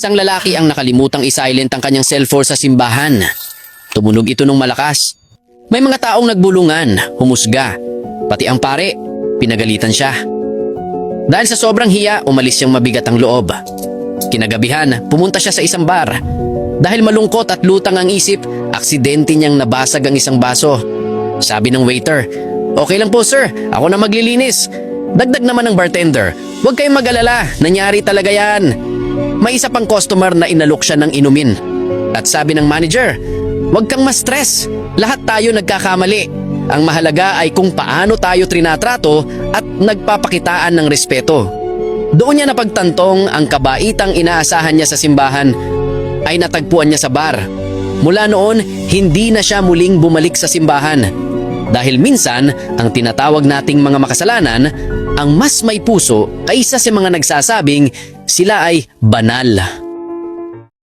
Isang lalaki ang nakalimutang isilent ang kanyang cellphone sa simbahan. Tumunog ito ng malakas. May mga taong nagbulungan, humusga. Pati ang pare, pinagalitan siya. Dahil sa sobrang hiya, umalis siyang mabigat ang loob. Kinagabihan, pumunta siya sa isang bar. Dahil malungkot at lutang ang isip, aksidente niyang nabasag ang isang baso. Sabi ng waiter, "Okay lang po sir, ako na maglilinis." Dagdag naman ng bartender, "Huwag kayong mag-alala, nangyari talaga yan." May isa pang customer na inalok siya ng inumin. At sabi ng manager, "Huwag kang ma-stress, lahat tayo nagkakamali. Ang mahalaga ay kung paano tayo trinatrato at nagpapakitaan ng respeto." Doon niya napagtantong ang kabaitang inaasahan niya sa simbahan ay natagpuan niya sa bar. Mula noon, hindi na siya muling bumalik sa simbahan. Dahil minsan, ang tinatawag nating mga makasalanan ang mas may puso kaysa sa mga nagsasabing sila ay banal.